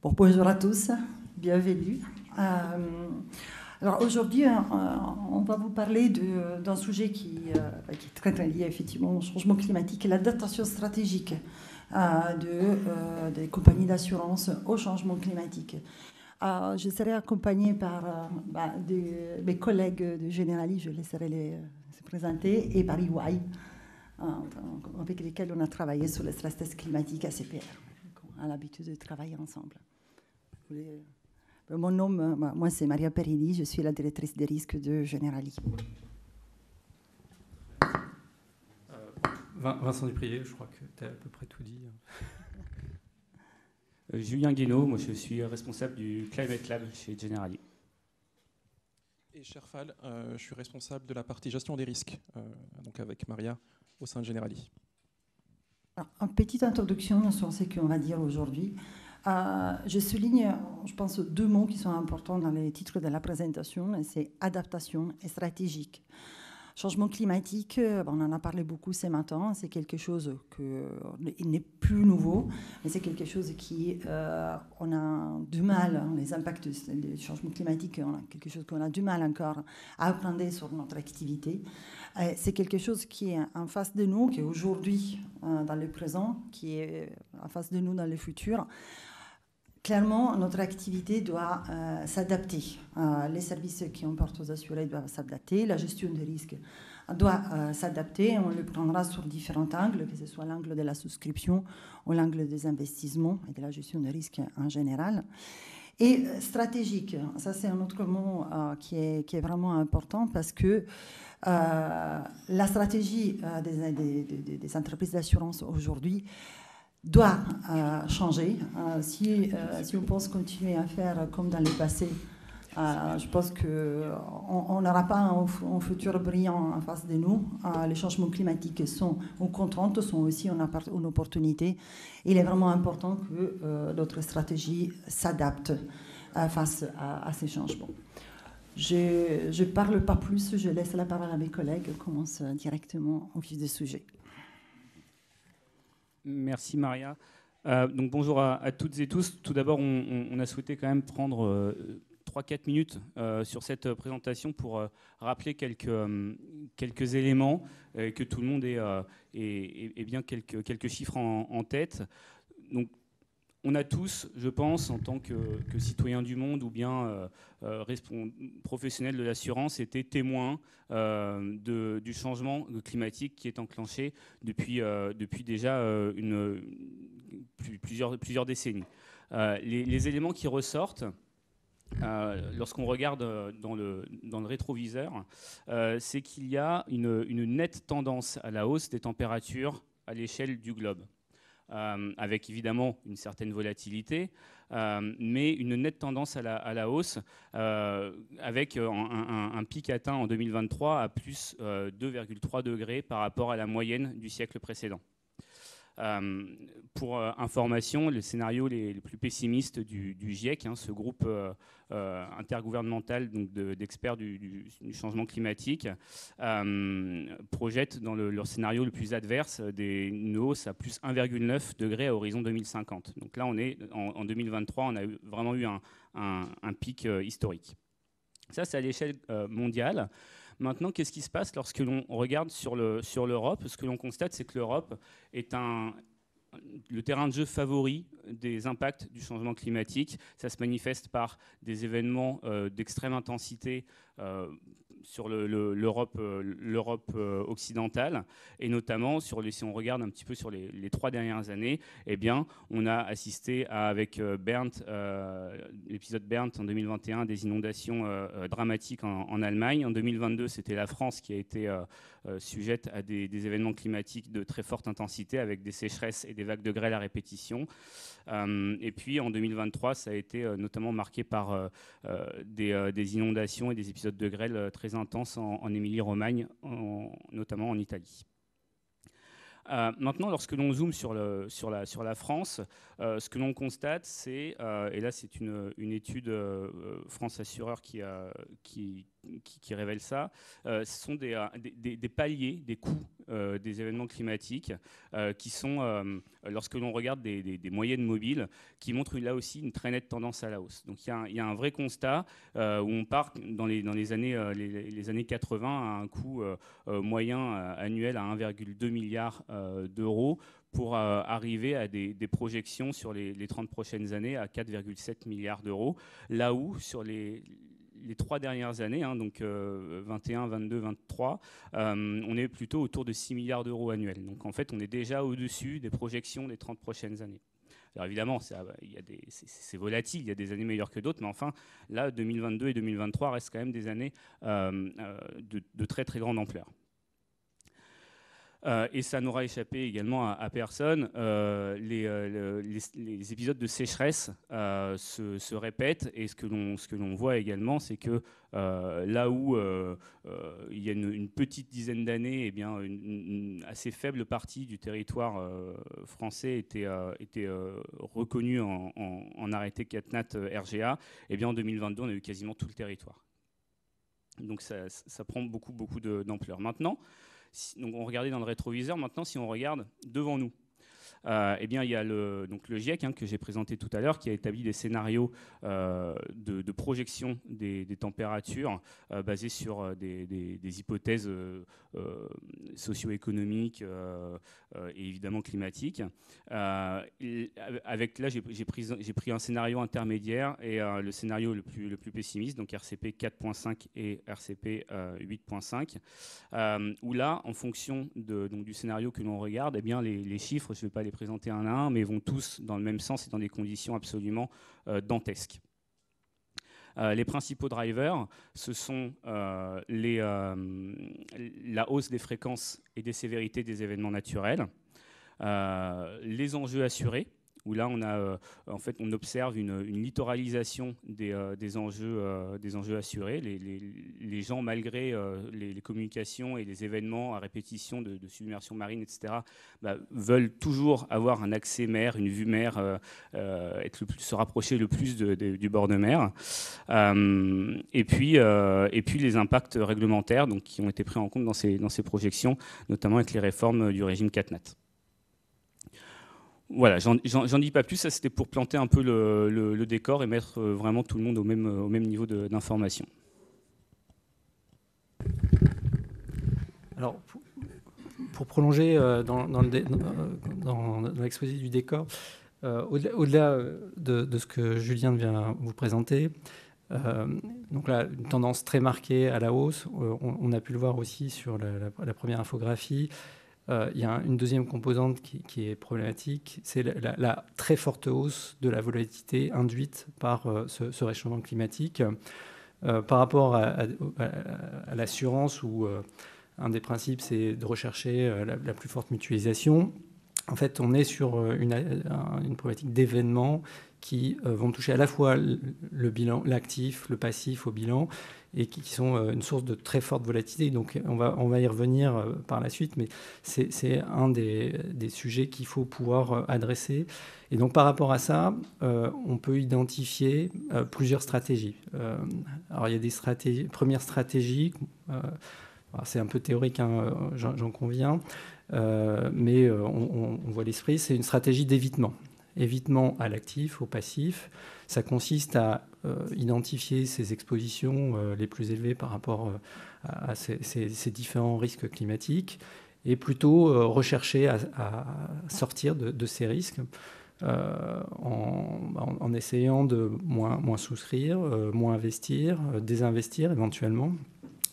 Bon, bonjour à tous, bienvenue. Alors aujourd'hui, on va vous parler d'un sujet qui est très lié effectivement au changement climatique et l'adaptation stratégique des compagnies d'assurance au changement climatique. Je serai accompagnée par mes collègues de Generali, je laisserai se présenter, et par EY, avec lesquels on a travaillé sur le stress test climatique ACPR. On a l'habitude de travailler ensemble. Mon nom, moi c'est Maria Perini, je suis la directrice des risques de Generali. Vincent Duprier, je crois que tu as à peu près tout dit. Julien Guénaud, moi je suis responsable du Climate Lab chez Generali. Et Sherfal, je suis responsable de la partie gestion des risques, donc avec Maria au sein de Generali. Alors, une petite introduction sur ce qu'on va dire aujourd'hui. Je souligne, je pense, deux mots qui sont importants dans les titres de la présentation, c'est adaptation et stratégique. Changement climatique, on en a parlé beaucoup ce matin, c'est quelque chose qui n'est plus nouveau, mais c'est quelque chose qui, on a du mal, les impacts du changement climatique, on a quelque chose qu'on a du mal encore à apprendre sur notre activité. C'est quelque chose qui est en face de nous, qui est aujourd'hui dans le présent, qui est en face de nous dans le futur. Clairement, notre activité doit s'adapter. Les services qui on porte aux assurés doivent s'adapter. La gestion des risques doit s'adapter. On le prendra sur différents angles, que ce soit l'angle de la souscription ou l'angle des investissements et de la gestion des risques en général. Et stratégique, ça c'est un autre mot qui est vraiment important parce que la stratégie des entreprises d'assurance aujourd'hui doit changer. Si on pense continuer à faire comme dans le passé, je pense qu'on n'aura pas un futur brillant en face de nous. Les changements climatiques sont une contrainte, sont aussi une opportunité. Il est vraiment important que notre stratégie s'adapte face à ces changements. Je ne parle pas plus, je laisse la parole à mes collègues, commence directement au vif du sujet. Merci Maria. Donc bonjour à toutes et tous. Tout d'abord, on a souhaité quand même prendre 3-4 minutes sur cette présentation pour rappeler quelques éléments, que tout le monde ait bien quelques chiffres en tête. Donc, on a tous, je pense, en tant que citoyens du monde ou bien professionnels de l'assurance, été témoins du changement climatique qui est enclenché depuis déjà plusieurs décennies. Les éléments qui ressortent, lorsqu'on regarde dans le rétroviseur, c'est qu'il y a une nette tendance à la hausse des températures à l'échelle du globe. Avec évidemment une certaine volatilité, mais une nette tendance à la hausse, avec un pic atteint en 2023 à plus 2,3 degrés par rapport à la moyenne du siècle précédent. Pour information, les scénarios les plus pessimistes du GIEC, ce groupe intergouvernemental d'experts du changement climatique, projette dans leur scénario le plus adverse une hausse à plus 1,9 degré à horizon 2050. Donc là, on est en 2023, on a vraiment eu un pic historique. Ça, c'est à l'échelle mondiale. Maintenant, qu'est-ce qui se passe lorsque l'on regarde sur l'Europe? Ce que l'on constate, c'est que l'Europe est le terrain de jeu favori des impacts du changement climatique. Ça se manifeste par des événements d'extrême intensité sur l'Europe occidentale, et notamment si on regarde un petit peu sur les 3 dernières années, eh bien, on a assisté avec l'épisode Bernd en 2021, des inondations dramatiques en Allemagne. En 2022, c'était la France qui a été sujette à des événements climatiques de très forte intensité, avec des sécheresses et des vagues de grêle à répétition. Et puis en 2023, ça a été notamment marqué par des inondations et des épisodes de grêle très intenses en Émilie-Romagne, notamment en Italie. Maintenant, lorsque l'on zoome sur la France, ce que l'on constate, c'est, et là c'est une étude France Assureur qui qui révèlent ça. Ce sont des paliers, des coûts des événements climatiques qui sont, lorsque l'on regarde des moyennes mobiles, qui montrent là aussi une très nette tendance à la hausse. Donc il y a un vrai constat où on part dans les années 80 à un coût moyen annuel à 1,2 milliard d'euros pour arriver à des projections sur les 30 prochaines années à 4,7 milliards d'euros, là où sur les 3 dernières années, donc 21, 22, 23, on est plutôt autour de 6 milliards d'euros annuels. Donc en fait, on est déjà au-dessus des projections des 30 prochaines années. Alors évidemment, c'est volatile, il y a des années meilleures que d'autres, mais enfin, là, 2022 et 2023 restent quand même des années de très très grande ampleur. Et ça n'aura échappé également à personne. Les épisodes de sécheresse se répètent, et ce que l'on voit également, c'est que là où il y a une petite dizaine d'années, eh bien, une assez faible partie du territoire français était reconnue en arrêté CatNat RGA, eh bien, en 2022, on a eu quasiment tout le territoire. Donc ça prend beaucoup d'ampleur. Maintenant, donc on regardait dans le rétroviseur. Maintenant, si on regarde devant nous, eh bien, il y a le GIEC que j'ai présenté tout à l'heure, qui a établi des scénarios de projection des températures basés sur des hypothèses socio-économiques et évidemment climatiques. Avec là, j'ai pris un scénario intermédiaire et le scénario le plus pessimiste, donc RCP 4.5 et RCP 8.5, où là, en fonction du scénario que l'on regarde, eh bien, les chiffres, je ne vais pas les présenter un à un, mais vont tous dans le même sens et dans des conditions absolument dantesques. Les principaux drivers, ce sont la hausse des fréquences et des sévérités des événements naturels, les enjeux assurés, où là on observe une littoralisation des enjeux assurés. Les gens, malgré les communications et les événements à répétition de submersion marine, etc., veulent toujours avoir un accès mer, une vue mer, se rapprocher le plus du bord de mer. Et puis les impacts réglementaires, donc, qui ont été pris en compte dans ces projections, notamment avec les réformes du régime CatNat. Voilà, j'en dis pas plus, ça c'était pour planter un peu le décor et mettre vraiment tout le monde au même niveau d'information. Alors, pour prolonger dans l'exposé du décor, au-delà de ce que Julien vient vous présenter, donc là, une tendance très marquée à la hausse, on a pu le voir aussi sur la première infographie. Il y a une deuxième composante qui est problématique, c'est la très forte hausse de la volatilité induite par ce réchauffement climatique. Par rapport à l'assurance, où un des principes, c'est de rechercher la plus forte mutualisation, en fait, on est sur une problématique d'événements qui vont toucher à la fois le bilan, l'actif, le passif au bilan, et qui sont une source de très forte volatilité. Donc on va y revenir par la suite, mais c'est un des sujets qu'il faut pouvoir adresser. Et donc par rapport à ça, on peut identifier plusieurs stratégies. Alors il y a des premières stratégies, c'est un peu théorique, j'en conviens, mais on voit l'esprit, c'est une stratégie d'évitement. Évitement à l'actif, au passif. Ça consiste à identifier ces expositions les plus élevées par rapport à ces différents risques climatiques et plutôt rechercher à sortir de ces risques en essayant de moins souscrire, moins investir, désinvestir éventuellement,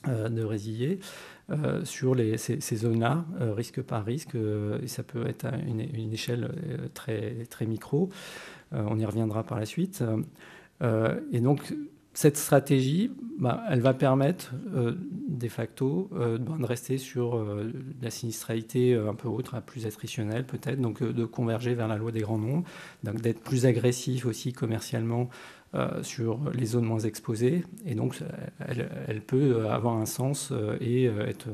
de résilier. Sur ces zones-là, risque par risque, et ça peut être à une échelle très, très micro. On y reviendra par la suite. Et donc, cette stratégie, elle va permettre de facto de rester sur la sinistralité un peu autre, plus attritionnelle peut-être, donc de converger vers la loi des grands nombres, donc d'être plus agressif aussi commercialement sur les zones moins exposées, et donc elle peut avoir un sens et être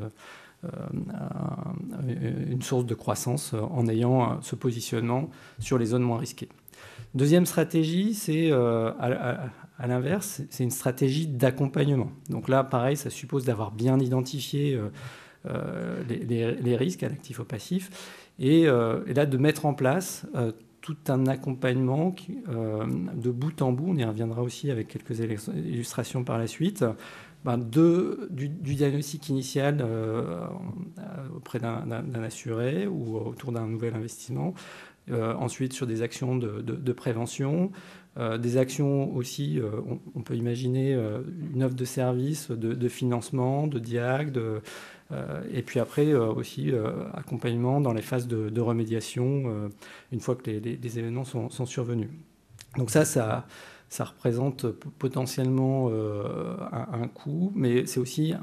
une source de croissance en ayant ce positionnement sur les zones moins risquées. Deuxième stratégie, c'est à l'inverse, c'est une stratégie d'accompagnement. Donc là, pareil, ça suppose d'avoir bien identifié les risques à l'actif au passif et là de mettre en place tout un accompagnement de bout en bout, on y reviendra aussi avec quelques illustrations par la suite, du diagnostic initial auprès d'un assuré ou autour d'un nouvel investissement, ensuite sur des actions de prévention, des actions aussi, on peut imaginer une offre de service, de financement, de diag, et puis après aussi accompagnement dans les phases de remédiation une fois que les événements sont survenus. Donc ça représente potentiellement un coût, mais c'est aussi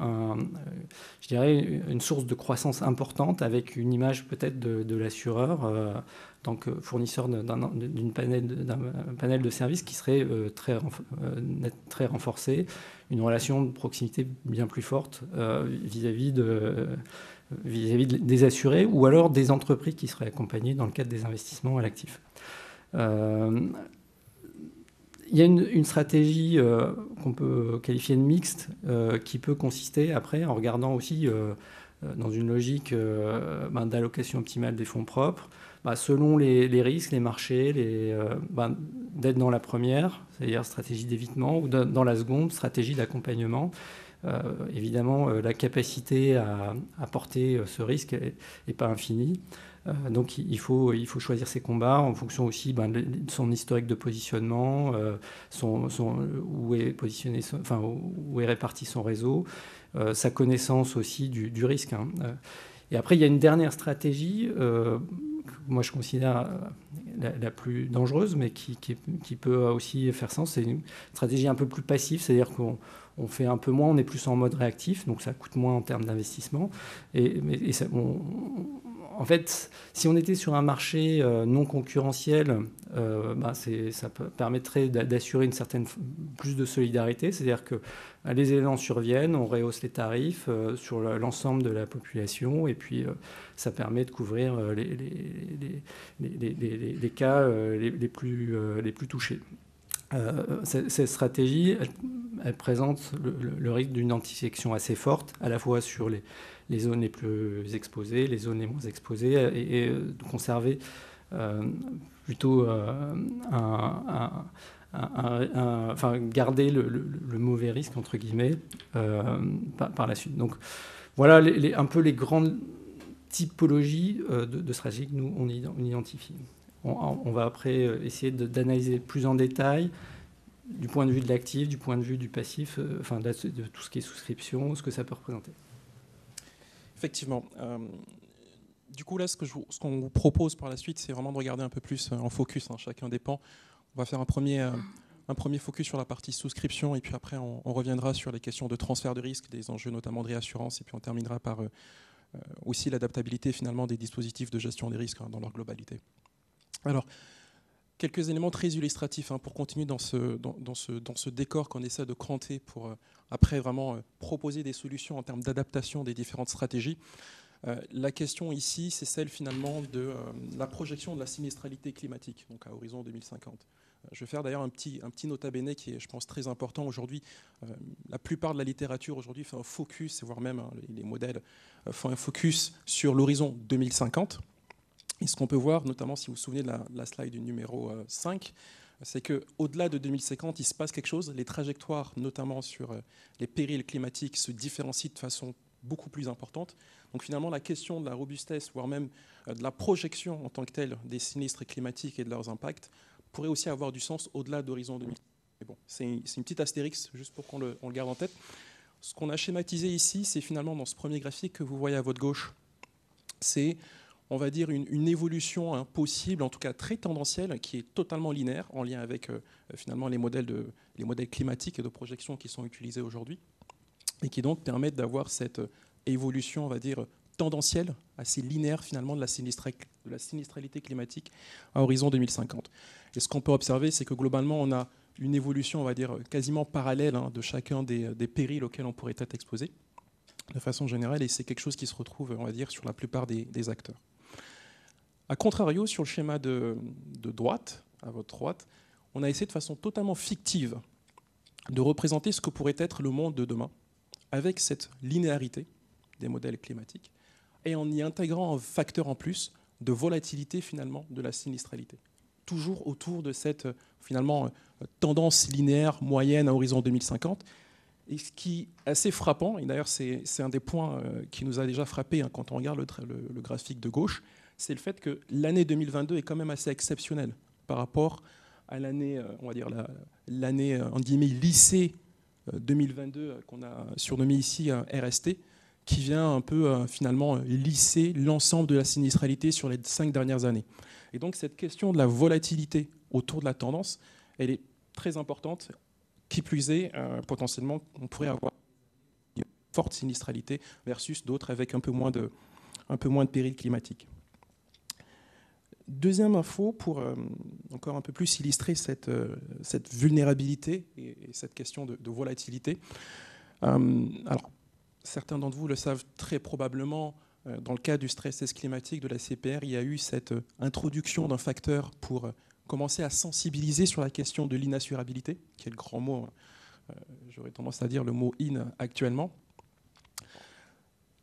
je dirais une source de croissance importante avec une image peut-être de l'assureur en tant que fournisseur d'un panel de services qui serait très renforcé, une relation de proximité bien plus forte vis-à-vis des assurés ou alors des entreprises qui seraient accompagnées dans le cadre des investissements à l'actif. Il y a une stratégie qu'on peut qualifier de mixte qui peut consister après en regardant aussi dans une logique d'allocation optimale des fonds propres, selon les risques, les marchés, d'être dans la première, c'est-à-dire stratégie d'évitement, ou dans la seconde, stratégie d'accompagnement. Évidemment, la capacité à porter ce risque n'est pas infinie. Donc il faut choisir ses combats en fonction aussi de son historique de positionnement, où est positionné, où est réparti son réseau, sa connaissance aussi du risque. Et après, il y a une dernière stratégie, que moi je considère la plus dangereuse, mais qui peut aussi faire sens. C'est une stratégie un peu plus passive, c'est-à-dire qu'on fait un peu moins, on est plus en mode réactif, donc ça coûte moins en termes d'investissement. En fait, si on était sur un marché non concurrentiel, ça permettrait d'assurer une certaine plus de solidarité, c'est-à-dire que les événements surviennent, on rehausse les tarifs sur l'ensemble de la population, et puis ça permet de couvrir les cas les plus touchés. Cette stratégie, elle présente le risque d'une antisélection assez forte, à la fois sur les zones les plus exposées, les zones les moins exposées, et de conserver plutôt garder le mauvais risque, entre guillemets, par la suite. Donc voilà un peu les grandes typologies de stratégies que nous, on identifie. On va après essayer d'analyser plus en détail du point de vue de l'actif, du point de vue du passif, de tout ce qui est souscription, ce que ça peut représenter. Effectivement. Du coup, là, ce qu'on vous propose par la suite, c'est vraiment de regarder un peu plus en focus, chacun des pans. On va faire un premier focus sur la partie souscription, et puis après, on reviendra sur les questions de transfert de risque, des enjeux notamment de réassurance, et puis on terminera par aussi l'adaptabilité finalement des dispositifs de gestion des risques dans leur globalité. Alors, quelques éléments très illustratifs pour continuer dans ce décor qu'on essaie de cranter pour après vraiment proposer des solutions en termes d'adaptation des différentes stratégies. La question ici, c'est celle finalement de la projection de la sinistralité climatique, donc à horizon 2050. Je vais faire d'ailleurs un petit nota bene qui est, je pense, très important aujourd'hui. La plupart de la littérature aujourd'hui fait un focus, voire même les modèles font un focus sur l'horizon 2050. Et ce qu'on peut voir, notamment si vous vous souvenez de la slide du numéro 5, c'est qu'au-delà de 2050, il se passe quelque chose. Les trajectoires, notamment sur les périls climatiques, se différencient de façon beaucoup plus importante. Donc finalement, la question de la robustesse, voire même de la projection en tant que telle des sinistres climatiques et de leurs impacts, pourrait aussi avoir du sens au-delà d'horizon 2050. Mais bon, c'est une petite astérix, juste pour qu'on le garde en tête. Ce qu'on a schématisé ici, c'est finalement dans ce premier graphique que vous voyez à votre gauche, c'est, on va dire, une évolution possible, en tout cas très tendancielle, qui est totalement linéaire, en lien avec finalement les modèles climatiques et de projection qui sont utilisés aujourd'hui, et qui donc permettent d'avoir cette évolution, on va dire, tendancielle, assez linéaire finalement de la sinistralité climatique à horizon 2050. Et ce qu'on peut observer, c'est que globalement, on a une évolution, on va dire, quasiment parallèle de chacun des périls auxquels on pourrait être exposé, de façon générale, et c'est quelque chose qui se retrouve, on va dire, sur la plupart des acteurs. A contrario, sur le schéma de droite, à votre droite, on a essayé de façon totalement fictive de représenter ce que pourrait être le monde de demain, avec cette linéarité des modèles climatiques, et en y intégrant un facteur en plus de volatilité finalement de la sinistralité. Toujours autour de cette finalement tendance linéaire moyenne à horizon 2050. Et ce qui est assez frappant, et d'ailleurs c'est un des points qui nous a déjà frappé quand on regarde le graphique de gauche, c'est le fait que l'année 2022 est quand même assez exceptionnelle par rapport à l'année, on va dire l'année en guillemets lycée 2022 qu'on a surnommé ici RST, qui vient un peu finalement lisser l'ensemble de la sinistralité sur les 5 dernières années. Et donc cette question de la volatilité autour de la tendance, elle est très importante. Qui plus est, potentiellement, on pourrait avoir une forte sinistralité versus d'autres avec un peu moins de péril climatique. Deuxième info pour encore un peu plus illustrer cette vulnérabilité et cette question de volatilité. Alors, certains d'entre vous le savent très probablement, dans le cas du stress test climatique de la CPR, il y a eu cette introduction d'un facteur pour commencer à sensibiliser sur la question de l'inassurabilité, qui est le grand mot, j'aurais tendance à dire le mot in actuellement,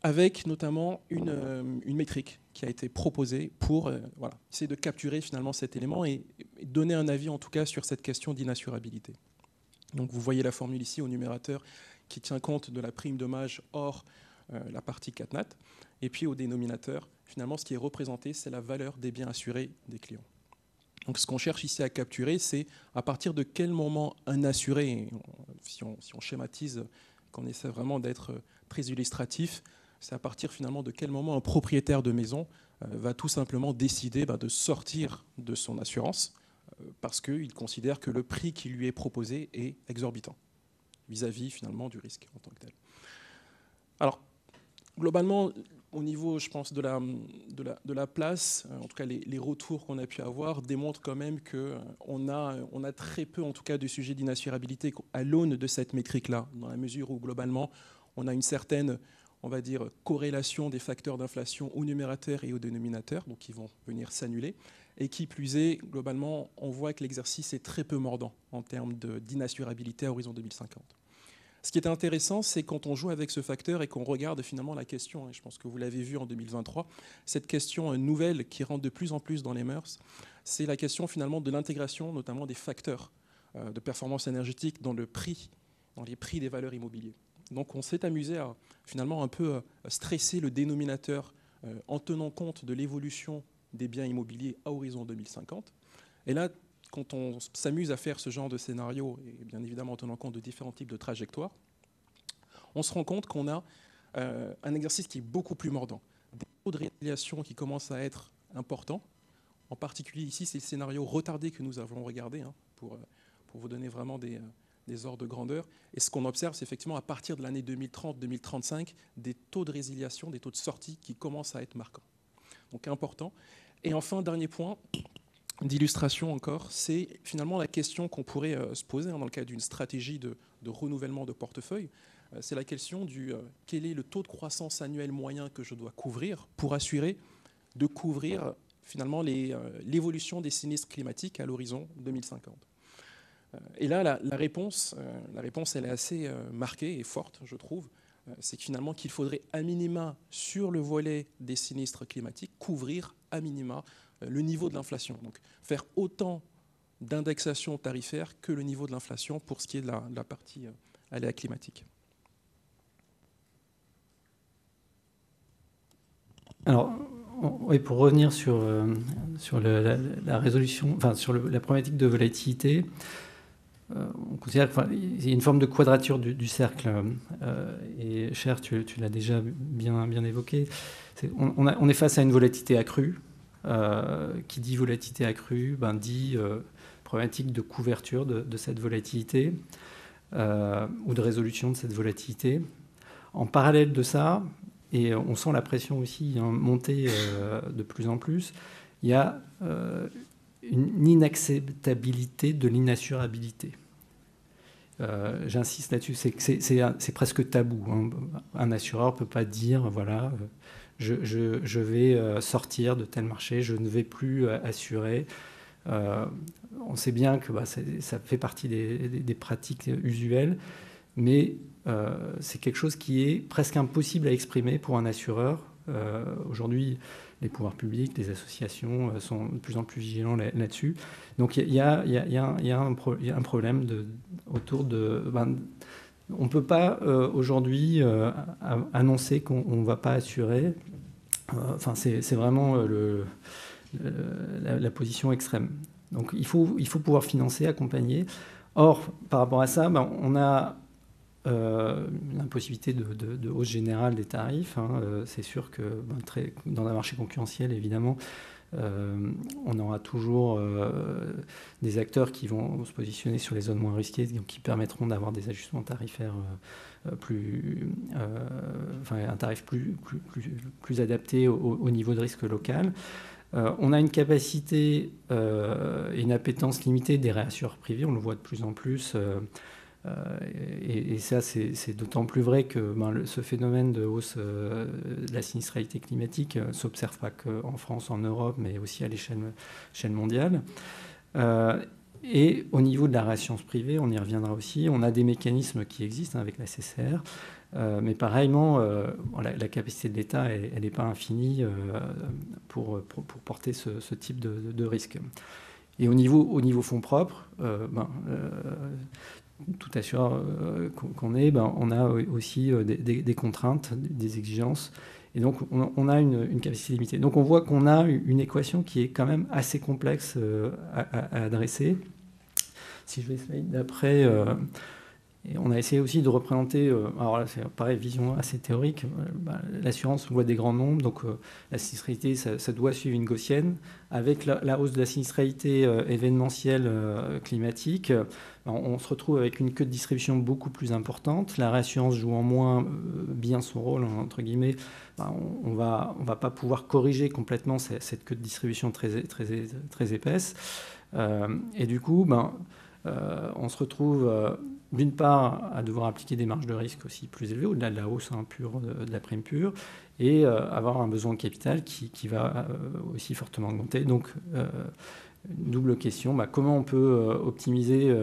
avec notamment une métrique qui a été proposée pour essayer de capturer finalement cet élément et donner un avis en tout cas sur cette question d'inassurabilité. Donc vous voyez la formule ici au numérateur qui tient compte de la prime dommage hors la partie CatNat, et puis au dénominateur, finalement ce qui est représenté, c'est la valeur des biens assurés des clients. Donc ce qu'on cherche ici à capturer, c'est à partir de quel moment un assuré, si on schématise, qu'on essaie vraiment d'être très illustratif, c'est à partir finalement de quel moment un propriétaire de maison va tout simplement décider de sortir de son assurance parce qu'il considère que le prix qui lui est proposé est exorbitant vis-à-vis finalement du risque en tant que tel. Alors, globalement, au niveau, je pense, de la place, en tout cas les retours qu'on a pu avoir démontrent quand même qu'on a très peu, en tout cas, de sujets d'inassurabilité à l'aune de cette métrique-là, dans la mesure où, globalement, on a une certaine, on va dire, corrélation des facteurs d'inflation au numérateur et au dénominateur, donc qui vont venir s'annuler, et qui plus est, globalement, on voit que l'exercice est très peu mordant en termes d'inassurabilité à horizon 2050. Ce qui est intéressant, c'est quand on joue avec ce facteur et qu'on regarde finalement la question, et je pense que vous l'avez vu en 2023, cette question nouvelle qui rentre de plus en plus dans les mœurs, c'est la question finalement de l'intégration notamment des facteurs de performance énergétique dans les prix des valeurs immobilières. Donc on s'est amusé à finalement un peu stresser le dénominateur en tenant compte de l'évolution des biens immobiliers à horizon 2050. Et là, quand on s'amuse à faire ce genre de scénario, et bien évidemment en tenant compte de différents types de trajectoires, on se rend compte qu'on a un exercice qui est beaucoup plus mordant. Des taux de résiliation qui commencent à être importants. En particulier ici, c'est le scénario retardé que nous avons regardé, pour vous donner vraiment des ordres de grandeur. Et ce qu'on observe, c'est effectivement à partir de l'année 2030-2035, des taux de résiliation, des taux de sortie qui commencent à être marquants. Donc important. Et enfin, dernier point d'illustration encore, c'est finalement la question qu'on pourrait se poser dans le cadre d'une stratégie de renouvellement de portefeuille. C'est la question du quel est le taux de croissance annuel moyen que je dois couvrir pour assurer de couvrir finalement l'évolution des sinistres climatiques à l'horizon 2050. Et là, la réponse, elle est assez marquée et forte, je trouve. C'est finalement qu'il faudrait à minima, sur le volet des sinistres climatiques, couvrir à minima le niveau de l'inflation. Donc faire autant d'indexation tarifaire que le niveau de l'inflation pour ce qui est de la partie aléa climatique. Alors, oui, pour revenir sur la résolution, enfin sur la problématique de volatilité, on considère qu'il y a une forme de quadrature du cercle. Et Cher, tu l'as déjà bien évoqué. On est face à une volatilité accrue. Qui dit volatilité accrue, dit problématique de couverture de cette volatilité ou de résolution de cette volatilité. En parallèle de ça, et on sent la pression aussi monter de plus en plus, il y a une inacceptabilité de l'inassurabilité. J'insiste là-dessus, c'est presque tabou. Un assureur ne peut pas dire, voilà, je vais sortir de tel marché, je ne vais plus assurer. On sait bien que ça fait partie des pratiques usuelles, mais c'est quelque chose qui est presque impossible à exprimer pour un assureur. Aujourd'hui, les pouvoirs publics, les associations sont de plus en plus vigilants là-dessus. Donc il y a un problème autour de... on ne peut pas aujourd'hui annoncer qu'on ne va pas assurer. C'est vraiment la position extrême. Donc il faut pouvoir financer, accompagner. Or, par rapport à ça, on a l'impossibilité de hausse générale des tarifs. C'est sûr que dans un marché concurrentiel, évidemment, on aura toujours des acteurs qui vont se positionner sur les zones moins risquées, donc qui permettront d'avoir des ajustements tarifaires un tarif plus adapté au niveau de risque local. On a une capacité et une appétence limitée des réassureurs privés, on le voit de plus en plus. Et ça, c'est d'autant plus vrai que ce phénomène de hausse de la sinistralité climatique ne s'observe pas qu'en France, en Europe, mais aussi à l'échelle mondiale. Et au niveau de la réassurance privée, on y reviendra aussi, on a des mécanismes qui existent avec la CCR, mais pareillement, la capacité de l'État, elle n'est pas infinie pour porter ce type de risque. Et au niveau fonds propres, tout assureur qu'on est, on a aussi des contraintes, des exigences, et donc on a une capacité limitée. Donc on voit qu'on a une équation qui est quand même assez complexe à adresser. Si je vais essayer d'après, et on a essayé aussi de représenter, alors là c'est pareil, vision assez théorique, l'assurance, on voit des grands nombres, donc la sinistralité, ça doit suivre une gaussienne. Avec la hausse de la sinistralité événementielle climatique, on se retrouve avec une queue de distribution beaucoup plus importante. La réassurance jouant moins bien son rôle, entre guillemets, on va pas pouvoir corriger complètement cette queue de distribution très épaisse. Et du coup, on se retrouve d'une part à devoir appliquer des marges de risque aussi plus élevées, au-delà de la hausse pure de la prime pure, et avoir un besoin de capital qui va aussi fortement augmenter. Donc, une double question, comment on peut optimiser,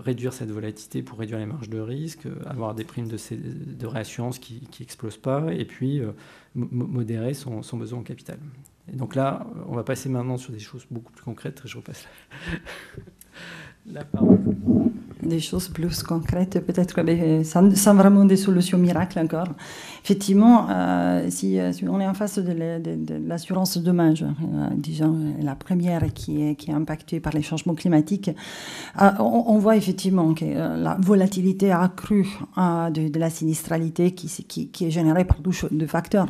réduire cette volatilité pour réduire les marges de risque, avoir des primes de réassurance qui n'explosent pas, et puis modérer son besoin en capital. Et donc là, on va passer maintenant sur des choses beaucoup plus concrètes. Je repasse la parole. Des choses plus concrètes, peut-être, sans vraiment des solutions miracles encore. Effectivement, si on est en face de l'assurance dommage, disons la première qui est impactée par les changements climatiques, on voit effectivement que la volatilité accrue de la sinistralité qui est générée par deux facteurs,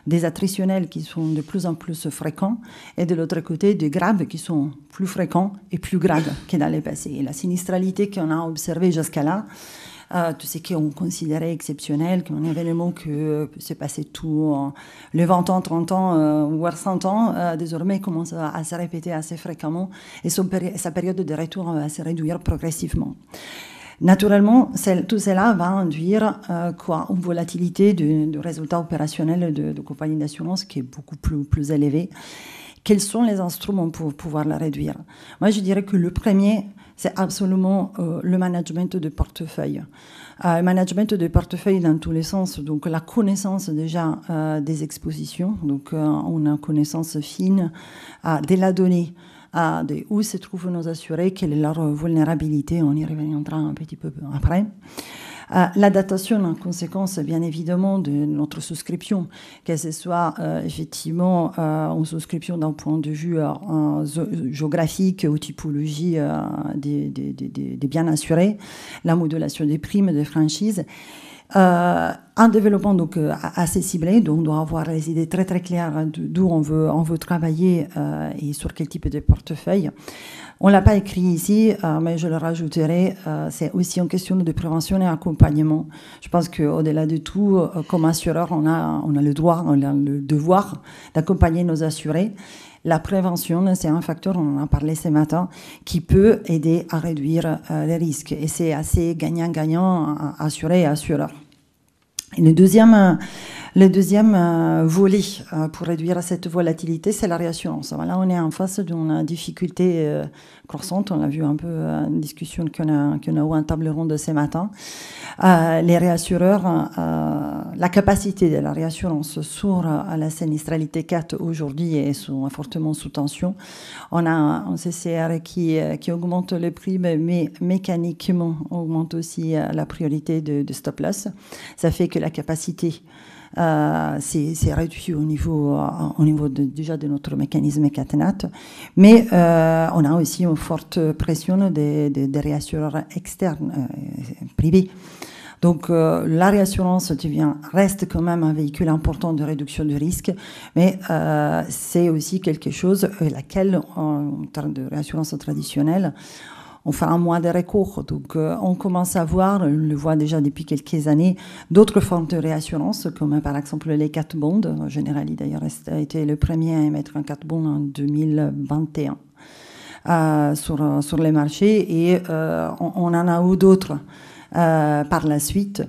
des attritionnels qui sont de plus en plus fréquents et de l'autre côté des graves qui sont plus fréquents et plus graves que dans le passé. Et la sinistralité qu'on a observée jusqu'à là, tout ce qu'on considérait exceptionnel, comme un événement que s'est passé tout les 20 ans, 30 ans, voire 100 ans, désormais commence à se répéter assez fréquemment et sa période de retour va se réduire progressivement. Naturellement, tout cela va induire une volatilité du résultat opérationnel de compagnies d'assurance qui est beaucoup plus élevée. Quels sont les instruments pour pouvoir la réduire? Moi, je dirais que le premier, c'est absolument le management de portefeuille. Le management de portefeuille dans tous les sens, donc la connaissance déjà des expositions, donc on a une connaissance fine de la donnée, de où se trouvent nos assurés, quelle est leur vulnérabilité, on y reviendra un petit peu après. L'adaptation en conséquence, bien évidemment, de notre souscription, que ce soit effectivement une souscription d'un point de vue géographique ou typologie des biens assurés, la modulation des primes, des franchises. Un développement donc assez ciblé, donc on doit avoir les idées très très claires d'où on veut travailler et sur quel type de portefeuille. On ne l'a pas écrit ici, mais je le rajouterai, c'est aussi une question de prévention et accompagnement. Je pense qu'au-delà de tout, comme assureur, on a le droit, on a le devoir d'accompagner nos assurés. La prévention, c'est un facteur, on en a parlé ce matin, qui peut aider à réduire les risques. Et c'est assez gagnant-gagnant, assuré et assureur. Et le deuxième Le deuxième volet pour réduire cette volatilité, c'est la réassurance. Là, on est en face d'une difficulté croissante. On l'a vu un peu en discussion qu'on a eu en table ronde ce matin. Les réassureurs, la capacité de la réassurance sur la sinistralité 4 aujourd'hui est fortement sous tension. On a un CCR qui augmente le prix, mais mécaniquement augmente aussi la priorité de stop loss. Ça fait que la capacité c'est réduit au niveau déjà de notre mécanisme CATNAT, mais on a aussi une forte pression des réassureurs externes, privés. Donc la réassurance reste quand même un véhicule important de réduction de risque, mais c'est aussi quelque chose laquelle, en termes de réassurance traditionnelle, on fera moins de recours. Donc, on commence à voir, on le voit déjà depuis quelques années, d'autres formes de réassurance, comme par exemple les cat bonds. Generali, d'ailleurs, a été le premier à émettre un cat bond en 2021 sur les marchés. Et on en a eu d'autres par la suite.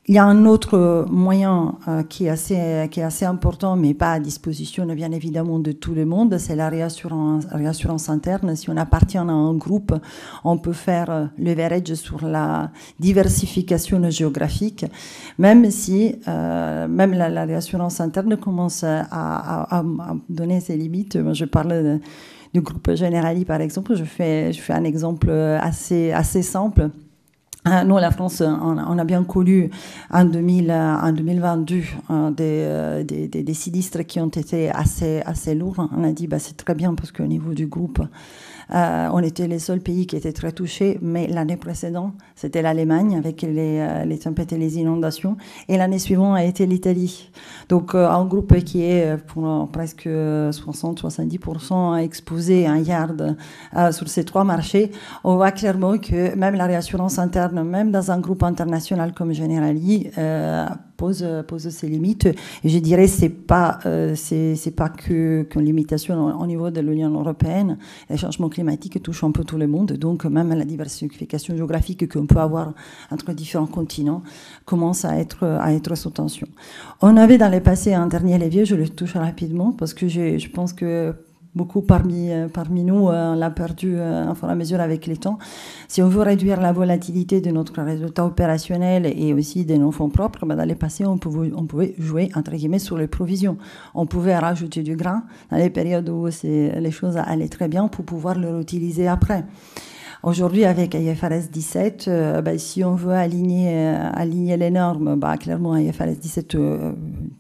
Il y a un autre moyen qui est assez important, mais pas à disposition, bien évidemment, de tout le monde, c'est la réassurance interne. Si on appartient à un groupe, on peut faire le leverage sur la diversification géographique, même si même la réassurance interne commence à donner ses limites. Moi, je parle du groupe Generali, par exemple. Je fais un exemple assez simple. Nous, la France, on a bien connu en 2022 des sinistres qui ont été assez lourds. On a dit c'est très bien parce qu'au niveau du groupe, on était les seuls pays qui étaient très touchés, mais l'année précédente, c'était l'Allemagne avec les tempêtes et les inondations, et l'année suivante a été l'Italie. Donc un groupe qui est pour presque 60-70% exposé à un yard sur ces trois marchés, on voit clairement que même la réassurance interne, même dans un groupe international comme Generali, pose ses limites. Et je dirais c'est pas qu'une limitation au niveau de l'Union européenne. Les changements climatiques touchent un peu tout le monde, donc même la diversification géographique qu'on peut avoir entre différents continents commence à être sous tension. On avait dans le passé un dernier levier, je le touche rapidement parce que je pense que beaucoup parmi nous, on l'a perdu en fur et à mesure avec les temps. Si on veut réduire la volatilité de notre résultat opérationnel et aussi de nos fonds propres, dans les passés, on pouvait jouer, entre guillemets, sur les provisions. On pouvait rajouter du grain dans les périodes où les choses allaient très bien pour pouvoir le réutiliser après. Aujourd'hui, avec IFRS 17, si on veut aligner les normes, clairement, IFRS 17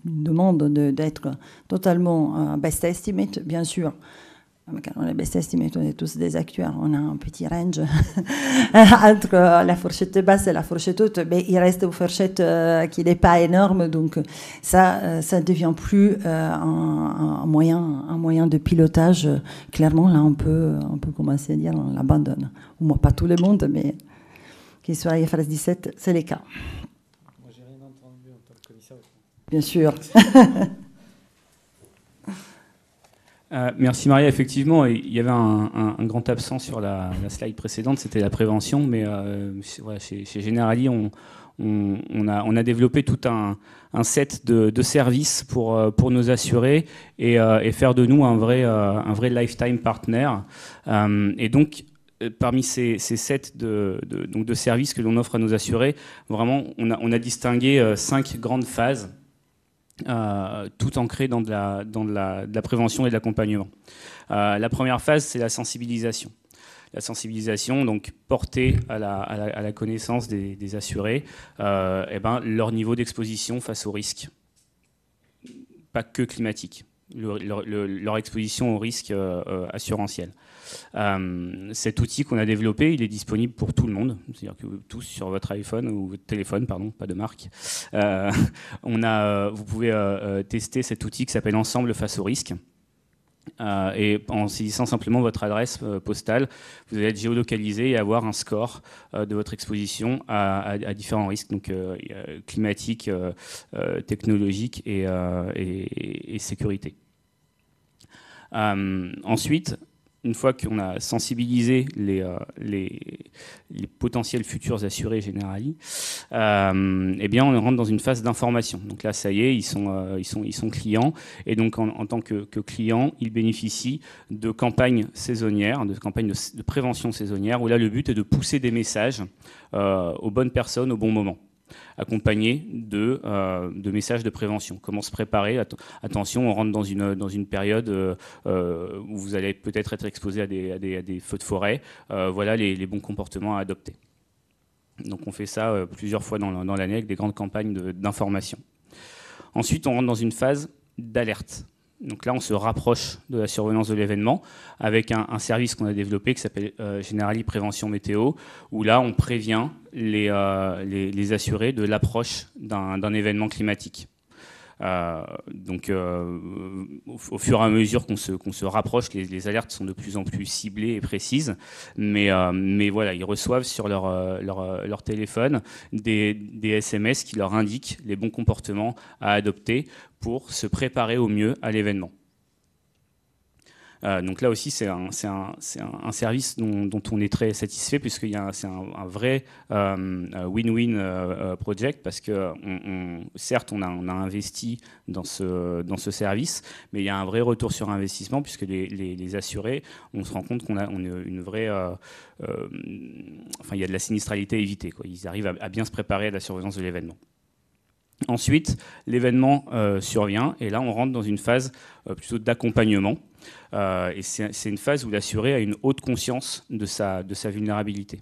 demande d'être totalement best estimate, bien sûr. Quand on est best estimate, on est tous des actuaires. On a un petit range entre la fourchette basse et la fourchette haute, mais il reste une fourchette qui n'est pas énorme, donc ça ne devient plus un moyen de pilotage. Clairement, là, on peut commencer à dire on l'abandonne. Moi, pas tout le monde, mais qu'il soit IFRS 17, c'est le cas. Moi, j'ai rien entendu en tant que commissaire. Bien sûr. Merci Maria. Effectivement, il y avait un grand absent sur la slide précédente, c'était la prévention, mais voilà, chez Generali, on a développé tout un set de services pour nos assurés et faire de nous un vrai lifetime partner. Et donc, parmi ces sets de services que l'on offre à nos assurés, vraiment, on a distingué 5 grandes phases. Tout ancré dans de la prévention et de l'accompagnement. La première phase, c'est la sensibilisation. La sensibilisation, donc portée à la connaissance des assurés, leur niveau d'exposition face aux risques, pas que climatiques, leur exposition aux risques assurantiels. Cet outil qu'on a développé, il est disponible pour tout le monde, c'est-à-dire que tous sur votre iPhone ou votre téléphone, pardon, pas de marque. Vous pouvez tester cet outil qui s'appelle Ensemble face au risque. Et en saisissant simplement votre adresse postale, vous allez être géolocalisé et avoir un score de votre exposition à différents risques, donc climatiques, technologiques et sécurité. Ensuite, une fois qu'on a sensibilisé les les potentiels futurs assurés Generali, eh bien, on rentre dans une phase d'information. Donc là, ça y est, ils sont clients. Et donc, en tant que clients, ils bénéficient de campagnes saisonnières, de campagnes de prévention saisonnière, où là, le but est de pousser des messages aux bonnes personnes au bon moment, accompagné de messages de prévention. Comment se préparer? Attention, on rentre dans une période où vous allez peut-être être exposé à des feux de forêt. Voilà les bons comportements à adopter. Donc on fait ça plusieurs fois dans l'année avec des grandes campagnes d'information. Ensuite, on rentre dans une phase d'alerte. Donc là, on se rapproche de la survenance de l'événement avec un service qu'on a développé qui s'appelle Generali Prévention Météo, où là, on prévient les assurés de l'approche d'un événement climatique. Donc, au fur et à mesure qu'on se rapproche, les alertes sont de plus en plus ciblées et précises. Mais voilà, ils reçoivent sur leur téléphone des SMS qui leur indiquent les bons comportements à adopter pour se préparer au mieux à l'événement. Donc là aussi, c'est un service dont on est très satisfait, puisque c'est un vrai win-win project, parce que certes, on a investi dans ce service, mais il y a un vrai retour sur investissement, puisque les assurés, on se rend compte qu'on a une vraie... enfin, il y a de la sinistralité évitée, quoi. Ils arrivent à bien se préparer à la surveillance de l'événement. Ensuite, l'événement survient, et là, on rentre dans une phase plutôt d'accompagnement. Et c'est une phase où l'assuré a une haute conscience de sa vulnérabilité.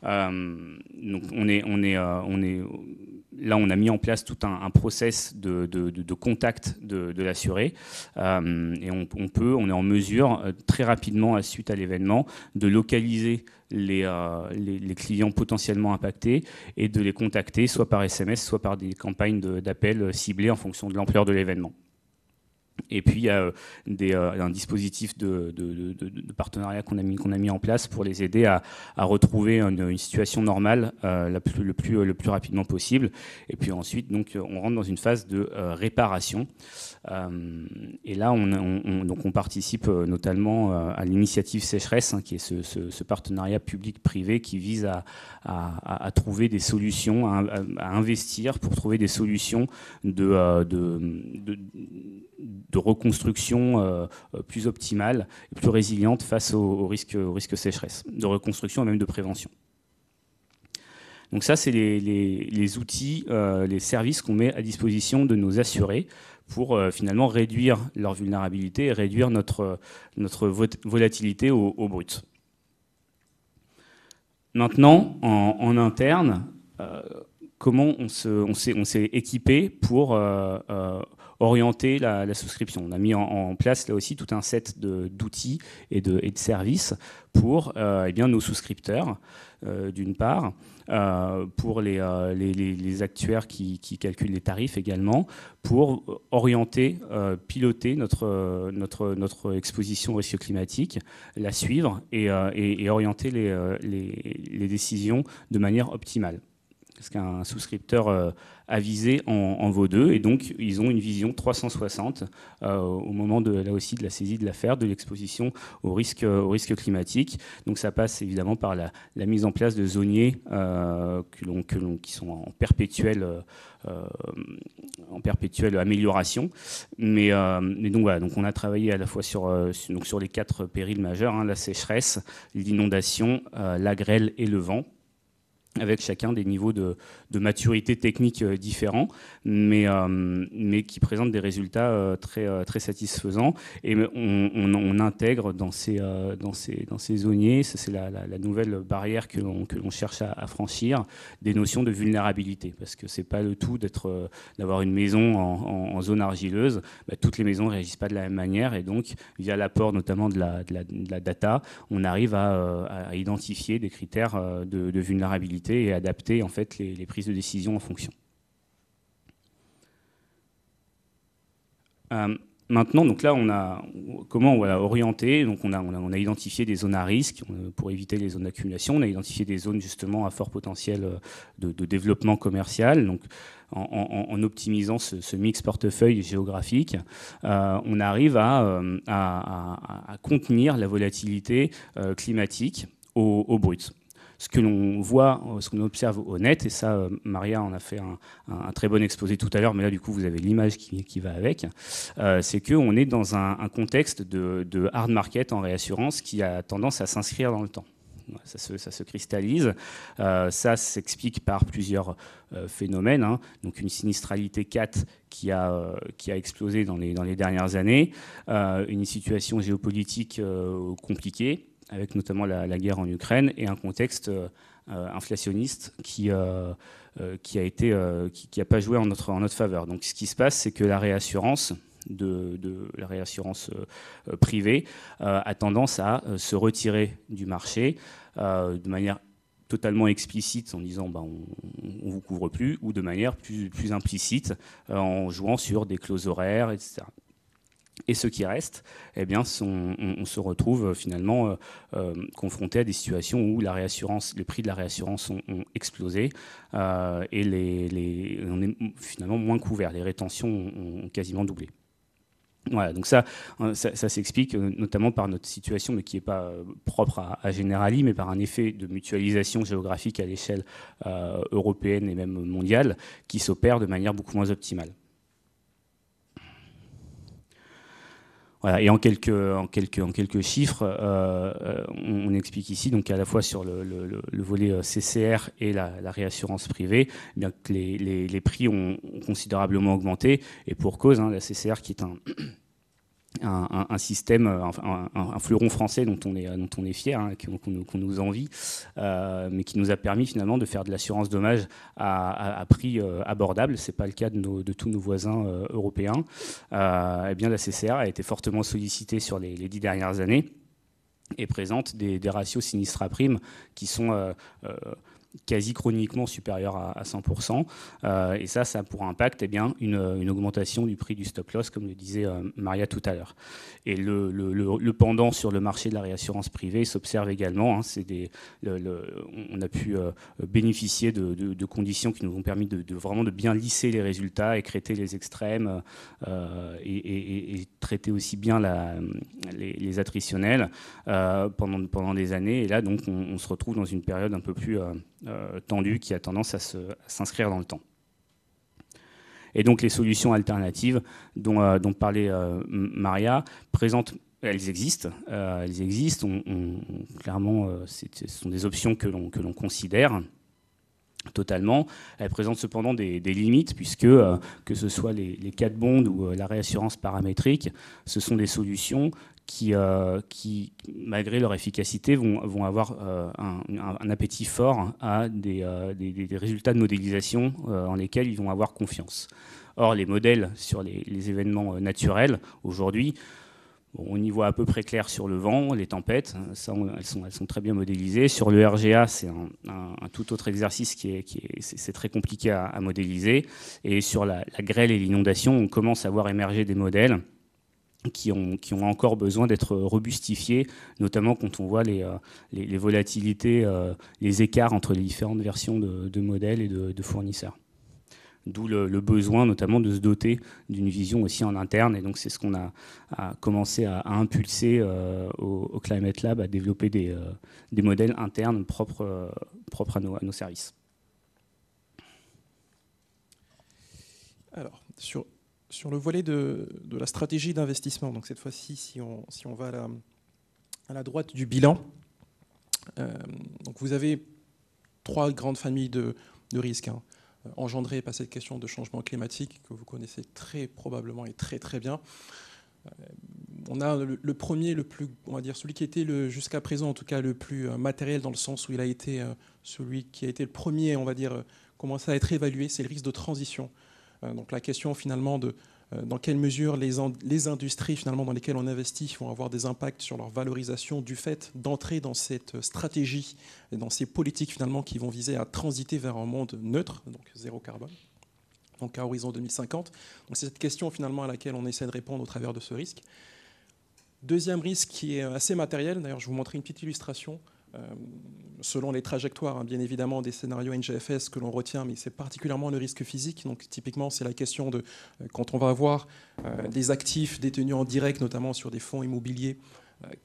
Donc là, on a mis en place tout un process de contact de l'assuré, et on est en mesure très rapidement, suite à l'événement, de localiser les clients potentiellement impactés et de les contacter soit par SMS, soit par des campagnes d'appel ciblées en fonction de l'ampleur de l'événement. Et puis, il y a un dispositif de partenariat qu'on a mis en place pour les aider à retrouver une situation normale le plus rapidement possible. Et puis ensuite, donc, on rentre dans une phase de réparation. Et là, on participe notamment à l'initiative Sécheresse, qui est ce partenariat public-privé qui vise à trouver des solutions, à investir pour trouver des solutions de reconstruction plus optimale et plus résiliente face au risque sécheresse, de reconstruction et même de prévention. Donc ça, c'est les outils, les services qu'on met à disposition de nos assurés pour finalement réduire leur vulnérabilité et réduire notre volatilité au brut. Maintenant, en interne, comment on s'est équipé pour orienter la souscription. On a mis en place là aussi tout un set d'outils et de services pour eh bien, nos souscripteurs, d'une part, pour les actuaires qui calculent les tarifs également, pour orienter, piloter notre exposition au risque climatique, la suivre et orienter les décisions de manière optimale. Parce qu'un souscripteur avisé en vaut deux, et donc ils ont une vision 360 au moment là aussi de la saisie de l'affaire, de l'exposition au risque climatique. Donc ça passe évidemment par la mise en place de zoniers qui sont en perpétuelle amélioration. Mais donc voilà, donc on a travaillé à la fois sur les 4 périls majeurs, la sécheresse, l'inondation, la grêle et le vent, avec chacun des niveaux de maturité technique différents, mais qui présentent des résultats très satisfaisants. Et on intègre dans ces zoniers, c'est la nouvelle barrière que l'on cherche à franchir, des notions de vulnérabilité, parce que c'est pas le tout d'avoir une maison en zone argileuse. Toutes les maisons ne réagissent pas de la même manière, et donc via l'apport notamment de la data, on arrive à identifier des critères de vulnérabilité et adapter en fait les prises de décision en fonction. Maintenant, donc là, comment on a orienté. Donc on a identifié des zones à risque pour éviter les zones d'accumulation. On a identifié des zones justement à fort potentiel de développement commercial. Donc en optimisant ce mix portefeuille géographique, on arrive à contenir la volatilité climatique au brut. ce que l'on voit, ce qu'on observe au net, et ça, Maria en a fait un très bon exposé tout à l'heure, mais là, du coup, vous avez l'image qui va avec, c'est qu'on est dans un contexte de hard market en réassurance qui a tendance à s'inscrire dans le temps. Ça se cristallise. Ça s'explique par plusieurs phénomènes. Hein. Donc une sinistralité 4 qui a explosé dans les dernières années, une situation géopolitique compliquée, avec notamment la guerre en Ukraine, et un contexte inflationniste qui a pas joué en notre faveur. Donc ce qui se passe, c'est que la réassurance la réassurance privée a tendance à se retirer du marché de manière totalement explicite en disant on vous couvre plus, ou de manière plus implicite en jouant sur des clauses horaires, etc. Et ceux qui restent, eh bien, on se retrouve finalement confronté à des situations où les prix de la réassurance ont explosé et on est finalement moins couvert. Les rétentions ont quasiment doublé. Voilà, donc ça s'explique notamment par notre situation, mais qui n'est pas propre à Generali, mais par un effet de mutualisation géographique à l'échelle européenne et même mondiale, qui s'opère de manière beaucoup moins optimale. Voilà, et en quelques chiffres, on explique ici, donc à la fois sur le volet CCR et la réassurance privée, eh bien que les prix ont considérablement augmenté, et pour cause, hein, la CCR qui est un système, un fleuron français dont on est fier, hein, qu'on nous envie, mais qui nous a permis finalement de faire de l'assurance dommage à prix abordable. Ce n'est pas le cas de tous nos voisins européens. Eh bien, la CCR a été fortement sollicitée sur les 10 dernières années et présente des ratios sinistres à prime qui sont quasi chroniquement supérieur à 100%. Et ça a pour impact une augmentation du prix du stop-loss, comme le disait Maria tout à l'heure. Et le pendant sur le marché de la réassurance privée s'observe également. Hein, on a pu bénéficier de conditions qui nous ont permis vraiment de bien lisser les résultats, écrêter les extrêmes et traiter aussi bien les attrititionnels pendant des années. Et là, donc, on se retrouve dans une période un peu plus tendue qui a tendance à s'inscrire dans le temps. Et donc les solutions alternatives dont parlait Maria elles existent. Clairement, ce sont des options que l'on considère totalement. Elles présentent cependant des limites, puisque que ce soit les cat bonds ou la réassurance paramétrique, ce sont des solutions qui, malgré leur efficacité, vont avoir un appétit fort à des résultats de modélisation en lesquels ils vont avoir confiance. Or, les modèles sur les événements naturels, aujourd'hui, on y voit à peu près clair sur le vent, les tempêtes, ça, elles sont très bien modélisées. Sur le RGA, c'est un tout autre exercice c'est très compliqué à modéliser. Et sur la grêle et l'inondation, on commence à voir émerger des modèles qui ont encore besoin d'être robustifiés, notamment quand on voit les volatilités, les écarts entre les différentes versions de modèles et de fournisseurs. D'où le besoin notamment de se doter d'une vision aussi en interne. Et donc c'est ce qu'on a commencé à impulser au Climate Lab, à développer des modèles internes propres à nos services. Alors, sur le volet de la stratégie d'investissement, donc cette fois-ci, si on va à la droite du bilan, donc vous avez 3 grandes familles de risques, hein, engendrées par cette question de changement climatique que vous connaissez très probablement et très très bien. On a le premier, on va dire celui qui était jusqu'à présent en tout cas le plus matériel, dans le sens où il a été celui qui a été le premier, on va dire, commencé à être évalué, c'est le risque de transition. Donc la question finalement de dans quelle mesure les industries finalement dans lesquelles on investit vont avoir des impacts sur leur valorisation du fait d'entrer dans cette stratégie et dans ces politiques finalement qui vont viser à transiter vers un monde neutre, donc zéro carbone, donc à horizon 2050. Donc c'est cette question finalement à laquelle on essaie de répondre au travers de ce risque. Deuxième risque qui est assez matériel, d'ailleurs je vais vous montrer une petite illustration. Selon les trajectoires, hein, bien évidemment, des scénarios NGFS que l'on retient, mais c'est particulièrement le risque physique. Donc, typiquement, c'est la question de quand on va avoir des actifs détenus en direct, notamment sur des fonds immobiliers,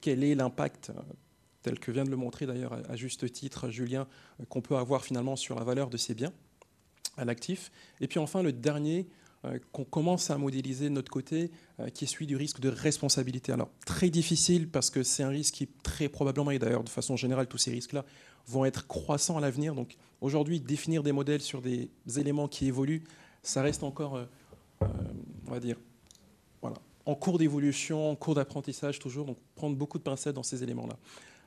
quel est l'impact tel que vient de le montrer d'ailleurs à juste titre Julien, qu'on peut avoir finalement sur la valeur de ces biens à l'actif. Et puis enfin, le dernier qu'on commence à modéliser de notre côté, qui est celui du risque de responsabilité. Alors, très difficile parce que c'est un risque qui très probablement, et d'ailleurs de façon générale, tous ces risques-là vont être croissants à l'avenir. Donc aujourd'hui, définir des modèles sur des éléments qui évoluent, ça reste encore, on va dire, voilà, en cours d'évolution, en cours d'apprentissage toujours, donc prendre beaucoup de pincettes dans ces éléments-là.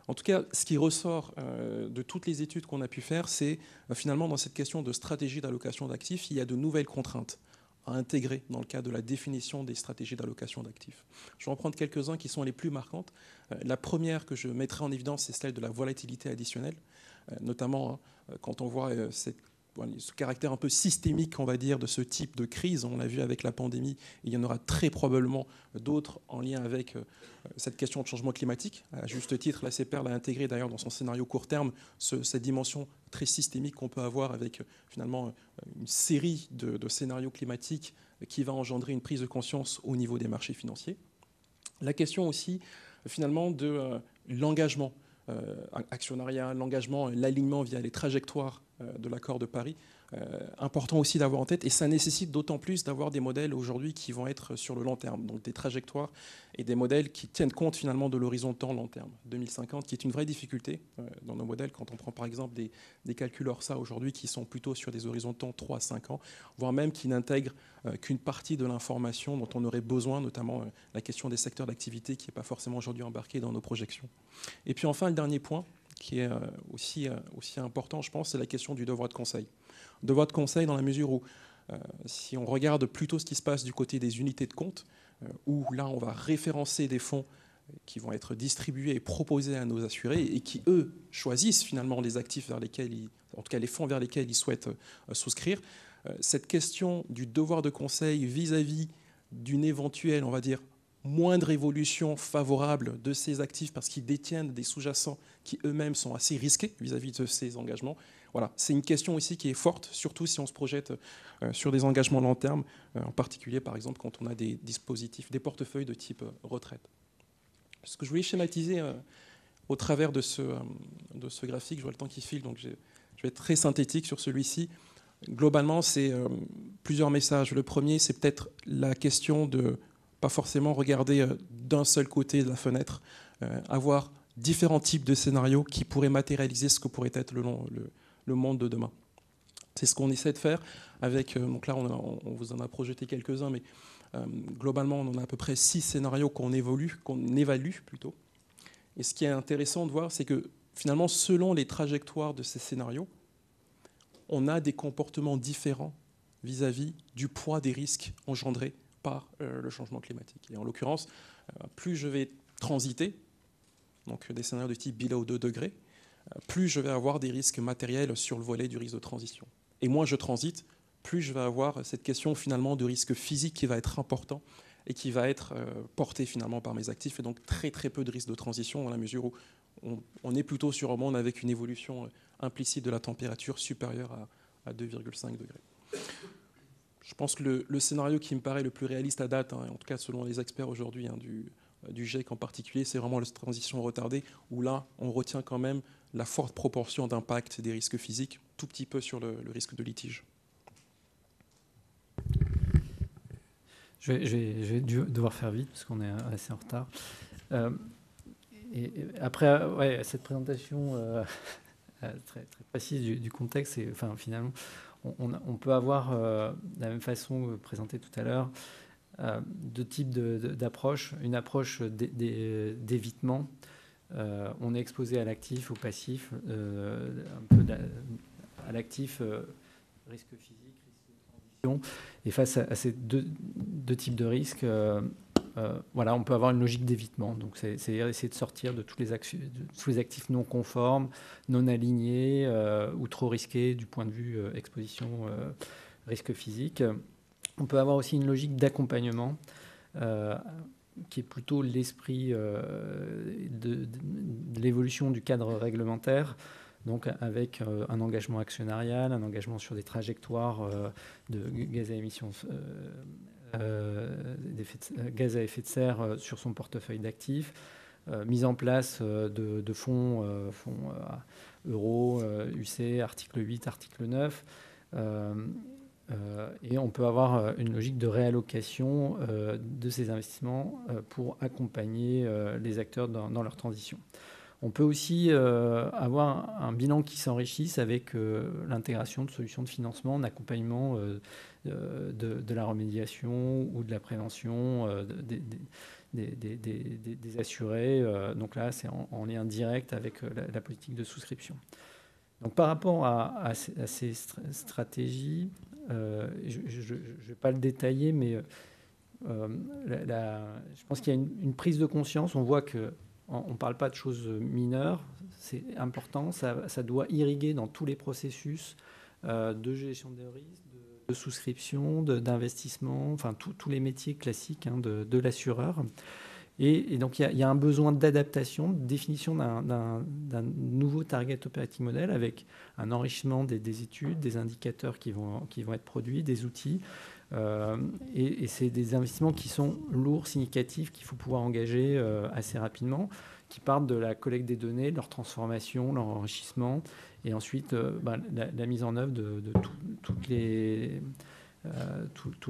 En tout cas, ce qui ressort de toutes les études qu'on a pu faire, c'est finalement dans cette question de stratégie d'allocation d'actifs, il y a de nouvelles contraintes à intégrer dans le cadre de la définition des stratégies d'allocation d'actifs. Je vais en prendre quelques-uns qui sont les plus marquantes. La première que je mettrai en évidence, c'est celle de la volatilité additionnelle, notamment quand on voit ce caractère un peu systémique, on va dire, de ce type de crise. On l'a vu avec la pandémie, et il y en aura très probablement d'autres en lien avec cette question de changement climatique. À juste titre, la CPR l'a intégré d'ailleurs dans son scénario court terme, cette dimension très systémique qu'on peut avoir avec finalement une série de scénarios climatiques qui va engendrer une prise de conscience au niveau des marchés financiers. La question aussi finalement de l'engagement actionnariat, l'engagement, l'alignement via les trajectoires de l'accord de Paris, important aussi d'avoir en tête, et ça nécessite d'autant plus d'avoir des modèles aujourd'hui qui vont être sur le long terme, donc des trajectoires et des modèles qui tiennent compte finalement de l'horizon de temps long terme, 2050, qui est une vraie difficulté dans nos modèles quand on prend par exemple des calculs Orsa aujourd'hui qui sont plutôt sur des horizons de temps 3 à 5 ans, voire même qui n'intègrent qu'une partie de l'information dont on aurait besoin, notamment la question des secteurs d'activité qui n'est pas forcément aujourd'hui embarquée dans nos projections. Et puis enfin, le dernier point, qui est aussi important, je pense, c'est la question du devoir de conseil. Devoir de conseil dans la mesure où, si on regarde plutôt ce qui se passe du côté des unités de compte, où là, on va référencer des fonds qui vont être distribués et proposés à nos assurés et qui, eux, choisissent finalement les actifs vers lesquels en tout cas les fonds vers lesquels ils souhaitent souscrire. Cette question du devoir de conseil vis-à-vis d'une éventuelle, on va dire, moindre évolution favorable de ces actifs parce qu'ils détiennent des sous-jacents qui eux-mêmes sont assez risqués vis-à-vis de ces engagements. Voilà, c'est une question ici qui est forte, surtout si on se projette sur des engagements long terme, en particulier par exemple quand on a des dispositifs, des portefeuilles de type retraite. Ce que je voulais schématiser au travers de ce graphique, je vois le temps qui file, donc je vais être très synthétique sur celui-ci. Globalement, c'est plusieurs messages. Le premier, c'est peut-être la question de pas forcément regarder d'un seul côté de la fenêtre, avoir différents types de scénarios qui pourraient matérialiser ce que pourrait être le monde de demain. C'est ce qu'on essaie de faire avec, donc là on vous en a projeté quelques-uns, mais globalement on en a à peu près 6 scénarios qu'on évalue plutôt. Et ce qui est intéressant de voir, c'est que finalement selon les trajectoires de ces scénarios, on a des comportements différents vis-à-vis du poids des risques engendrés par le changement climatique. Et en l'occurrence, plus je vais transiter, donc des scénarios de type below 2 degrés, plus je vais avoir des risques matériels sur le volet du risque de transition. Et moins je transite, plus je vais avoir cette question finalement de risque physique qui va être important et qui va être porté finalement par mes actifs, et donc très très peu de risque de transition dans la mesure où on est plutôt sur un monde avec une évolution implicite de la température supérieure à 2,5 degrés. Je pense que le scénario qui me paraît le plus réaliste à date, en tout cas selon les experts aujourd'hui, du GIEC en particulier, c'est vraiment la transition retardée, où là, on retient quand même la forte proportion d'impact des risques physiques, tout petit peu sur le risque de litige. Je vais devoir faire vite, parce qu'on est assez en retard. Et après cette présentation très, très précise du contexte, et, enfin, finalement, on peut avoir, de la même façon présentée tout à l'heure, deux types d'approches. Une approche d'évitement. On est exposé à l'actif, au passif, un peu à l'actif, risque physique, risque de transition. Et face à ces deux types de risques, voilà, on peut avoir une logique d'évitement. Donc, c'est-à-dire essayer de sortir de tous les actifs non conformes, non alignés ou trop risqués du point de vue exposition risque physique. On peut avoir aussi une logique d'accompagnement qui est plutôt l'esprit de l'évolution du cadre réglementaire, donc avec un engagement actionnarial, un engagement sur des trajectoires de gaz à émissions gaz à effet de serre sur son portefeuille d'actifs, mise en place de fonds euros, UC, article 8, article 9. Et on peut avoir une logique de réallocation de ces investissements pour accompagner les acteurs dans leur transition. On peut aussi avoir un bilan qui s'enrichisse avec l'intégration de solutions de financement, d'accompagnement de la remédiation ou de la prévention des assurés. Donc là, c'est en lien direct avec la politique de souscription. Donc par rapport à ces stratégies, je ne vais pas le détailler, mais je pense qu'il y a une prise de conscience. On voit qu'on ne parle pas de choses mineures, c'est important, ça doit irriguer dans tous les processus de gestion des risques, de souscription, d'investissement, enfin tous les métiers classiques de l'assureur. Et donc il y a un besoin d'adaptation, de définition d'un nouveau target operating model avec un enrichissement des études, des indicateurs qui vont être produits, des outils. Et c'est des investissements qui sont lourds, significatifs, qu'il faut pouvoir engager assez rapidement, qui partent de la collecte des données, de leur transformation, leur enrichissement, et ensuite la mise en œuvre de tous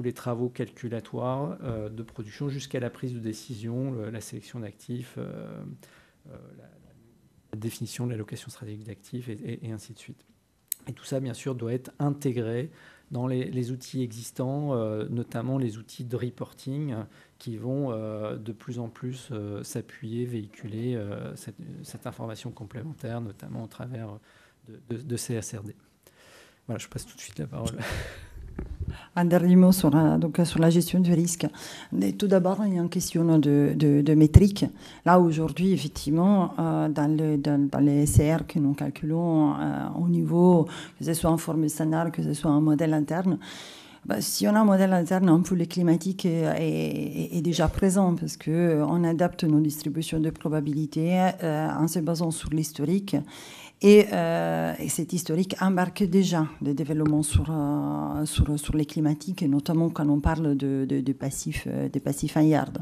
les travaux calculatoires de production jusqu'à la prise de décision, la sélection d'actifs, la définition de l'allocation stratégique d'actifs, et ainsi de suite. Et tout ça, bien sûr, doit être intégré dans les outils existants, notamment les outils de reporting qui vont de plus en plus s'appuyer, véhiculer cette information complémentaire, notamment au travers de CSRD. Voilà, je passe tout de suite la parole. Un dernier mot sur la gestion du risque. Mais tout d'abord, il y a une question de métrique. Là, aujourd'hui, effectivement, dans les SR que nous calculons au niveau, que ce soit en forme standard, que ce soit un modèle interne, si on a un modèle interne, un peu le climatique est déjà présent parce qu'on adapte nos distributions de probabilité en se basant sur l'historique. Et cet historique embarque déjà des développements sur les climatiques, et notamment quand on parle de passifs en yard.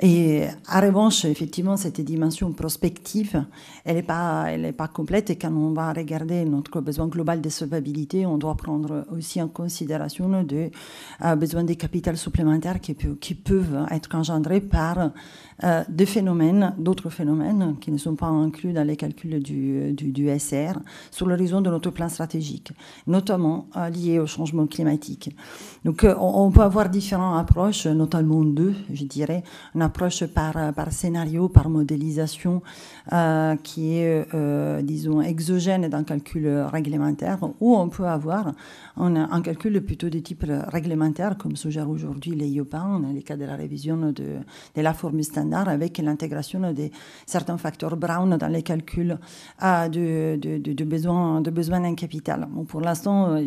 Et en revanche, effectivement, cette dimension prospective, elle n'est pas complète. Et quand on va regarder notre besoin global de solvabilité, on doit prendre aussi en considération des besoins de capital supplémentaires qui peuvent être engendrés par d'autres phénomènes qui ne sont pas inclus dans les calculs du SR sur l'horizon de notre plan stratégique, notamment liés au changement climatique. Donc on peut avoir différentes approches, notamment deux, je dirais. Une approche par scénario, par modélisation, qui est, disons, exogène d'un calcul réglementaire, ou on peut avoir un calcul plutôt de type réglementaire, comme suggère aujourd'hui les IOPA, dans les cas de la révision de la formule standard, avec l'intégration de certains facteurs Brown dans les calculs de besoin en capital. Bon, pour l'instant,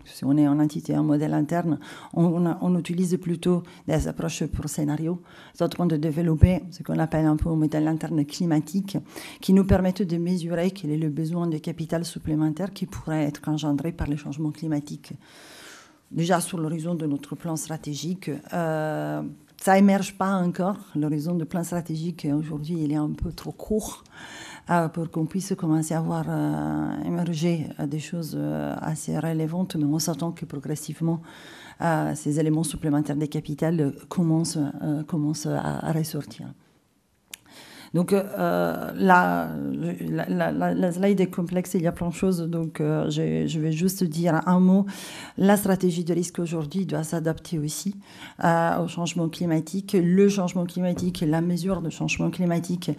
si on est en entité, en modèle interne, on utilise plutôt des approches pour scénario. Nous sommes en train de développer ce qu'on appelle un peu un modèle interne climatique qui nous permettent de mesurer quel est le besoin de capital supplémentaire qui pourrait être engendré par les changements climatiques. Déjà sur l'horizon de notre plan stratégique, ça émerge pas encore. L'horizon de plan stratégique, aujourd'hui, il est un peu trop court pour qu'on puisse commencer à voir émerger des choses assez relevantes, mais on s'attend que progressivement, ces éléments supplémentaires des capitales commencent à ressortir. Donc la slide est complexe, il y a plein de choses, donc je vais juste dire un mot. La stratégie de risque aujourd'hui doit s'adapter aussi au changement climatique. Le changement climatique, la mesure de changement climatique,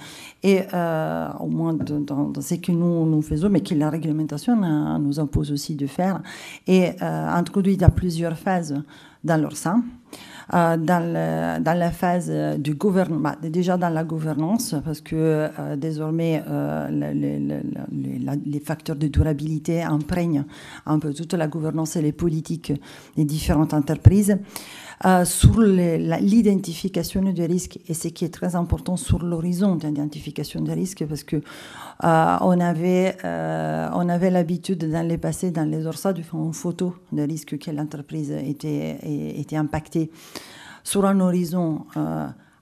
et au moins dans ce que nous faisons, mais que la réglementation nous impose aussi de faire, est introduite à plusieurs phases dans leur sein. Dans la phase du gouvernement, déjà dans la gouvernance, parce que désormais les facteurs de durabilité imprègnent un peu toute la gouvernance et les politiques des différentes entreprises. Sur l'identification des risques, et ce qui est très important sur l'horizon d'identification des risques, parce que on avait l'habitude dans le passé, dans les ORSA, de faire une photo des risques que l'entreprise était impactée sur un horizon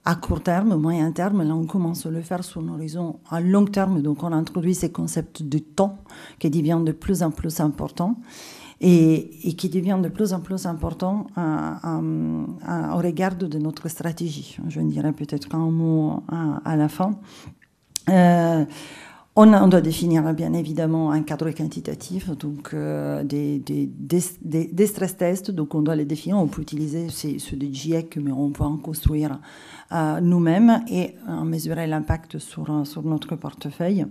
à court terme, moyen terme. Là, on commence à le faire sur un horizon à long terme. Donc, on introduit ces concepts de temps qui deviennent de plus en plus importants et qui deviennent de plus en plus importants au regard de notre stratégie. Je dirais peut-être un mot à la fin. On doit définir bien évidemment un cadre quantitatif, donc des stress tests, donc on doit les définir, on peut utiliser ceux des GIEC, mais on peut en construire nous-mêmes et mesurer l'impact sur notre portefeuille.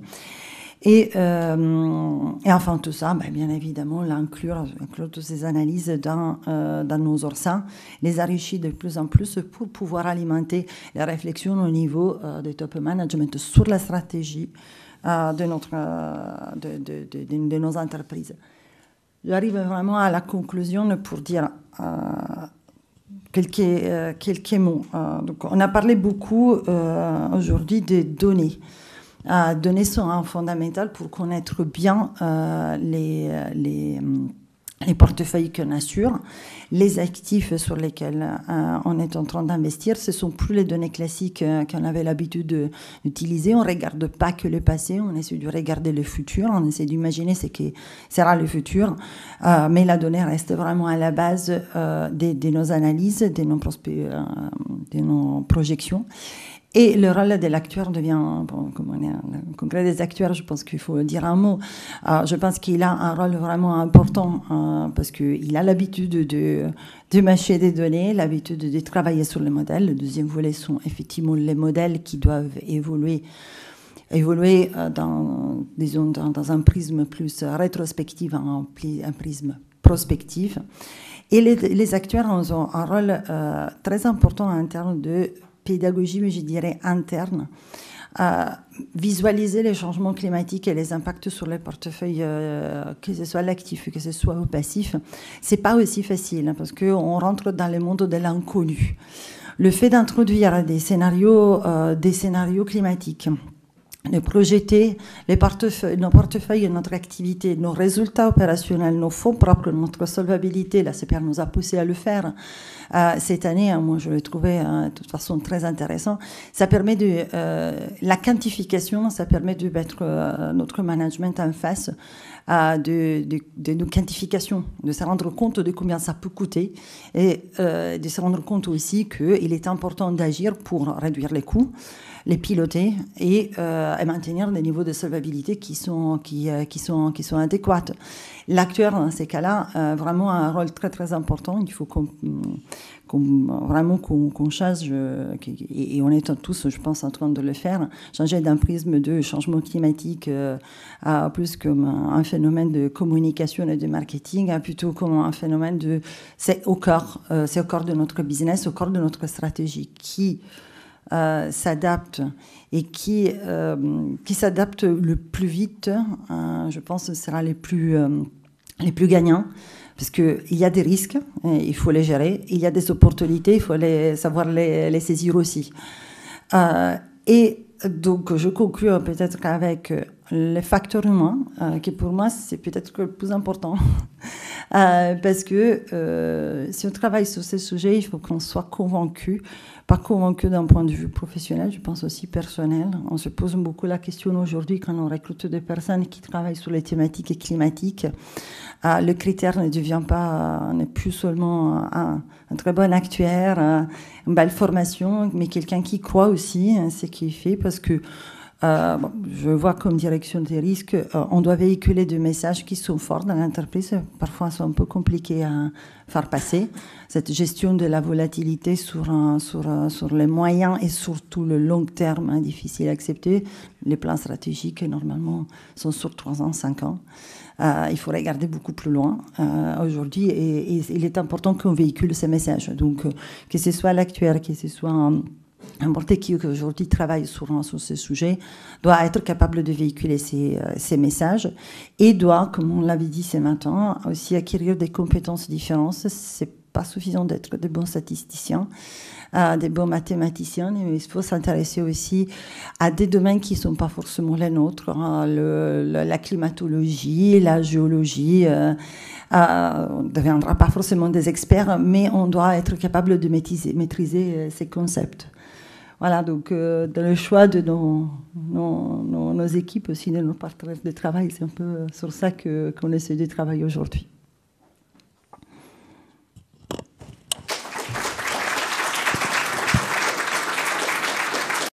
Et enfin tout ça, bien évidemment, inclure toutes ces analyses dans nos ORSA, les enrichir de plus en plus pour pouvoir alimenter les réflexions au niveau du top management sur la stratégie de nos entreprises. J'arrive vraiment à la conclusion pour dire quelques mots. Donc on a parlé beaucoup aujourd'hui des données. Données sont fondamentales pour connaître bien les portefeuilles qu'on assure, les actifs sur lesquels on est en train d'investir. Ce ne sont plus les données classiques qu'on avait l'habitude d'utiliser. On ne regarde pas que le passé, on essaie de regarder le futur, on essaie d'imaginer ce qui sera le futur. Mais la donnée reste vraiment à la base de nos analyses, de nos projections. Et le rôle de l'acteur devient, comme on est en congrès des acteurs, je pense qu'il faut dire un mot. Je pense qu'il a un rôle vraiment important parce qu'il a l'habitude de mâcher des données, l'habitude de travailler sur les modèles. Le deuxième volet sont effectivement les modèles qui doivent évoluer dans un prisme plus rétrospectif, un prisme prospectif. Et les acteurs ont un rôle très important en termes de pédagogie, mais je dirais interne, visualiser les changements climatiques et les impacts sur les portefeuilles, que ce soit l'actif, que ce soit au passif. C'est pas aussi facile parce qu'on rentre dans le monde de l'inconnu. Le fait d'introduire des scénarios climatiques, de projeter nos portefeuilles, notre activité, nos résultats opérationnels, nos fonds propres, notre solvabilité, la CPR nous a poussé à le faire cette année. Moi, je l'ai trouvé de toute façon très intéressant. Ça permet la quantification, ça permet de mettre notre management en face de nos quantifications, de se rendre compte de combien ça peut coûter et de se rendre compte aussi qu'il est important d'agir pour réduire les coûts, les piloter et maintenir des niveaux de solvabilité qui sont adéquats. L'acteur, dans ces cas-là, vraiment a un rôle très, très important. Il faut qu'on change, et on est tous, je pense, en train de le faire, changer d'un prisme de changement climatique à plus comme un phénomène de communication et de marketing, à plutôt comme un phénomène c'est au cœur de notre business, au cœur de notre stratégie, qui s'adapte et qui s'adapte le plus vite, je pense que ce sera les plus gagnants, parce qu'il y a des risques, il faut les gérer, il y a des opportunités, il faut savoir les saisir aussi. Et donc, je conclue peut-être avec les facteurs humains, qui pour moi, c'est peut-être le plus important. Parce que si on travaille sur ces sujets, il faut qu'on soit convaincu, pas convaincu d'un point de vue professionnel, je pense aussi personnel. On se pose beaucoup la question aujourd'hui quand on recrute des personnes qui travaillent sur les thématiques climatiques. Le critère n'est plus seulement un très bon actuaire, une belle formation, mais quelqu'un qui croit aussi à ce qu'il fait, parce que je vois comme direction des risques, on doit véhiculer des messages qui sont forts dans l'entreprise. Parfois, ils sont un peu compliqués à faire passer. Cette gestion de la volatilité sur les moyens et surtout le long terme, difficile à accepter. Les plans stratégiques, normalement, sont sur 3 ans, 5 ans. Il faut regarder beaucoup plus loin aujourd'hui et il est important qu'on véhicule ces messages. Donc, que ce soit l'actuaire, que ce soit n'importe qui aujourd'hui travaille sur ces sujets, doit être capable de véhiculer ces messages et doit, comme on l'avait dit ce matin, aussi acquérir des compétences différentes. C'est pas suffisant d'être des bons statisticiens, des bons mathématiciens, mais il faut s'intéresser aussi à des domaines qui ne sont pas forcément les nôtres, la climatologie, la géologie. On ne deviendra pas forcément des experts, mais on doit être capable de maîtriser ces concepts. Voilà, donc dans le choix de nos équipes aussi, de nos partenaires de travail, c'est un peu sur ça qu'on essaie de travailler aujourd'hui.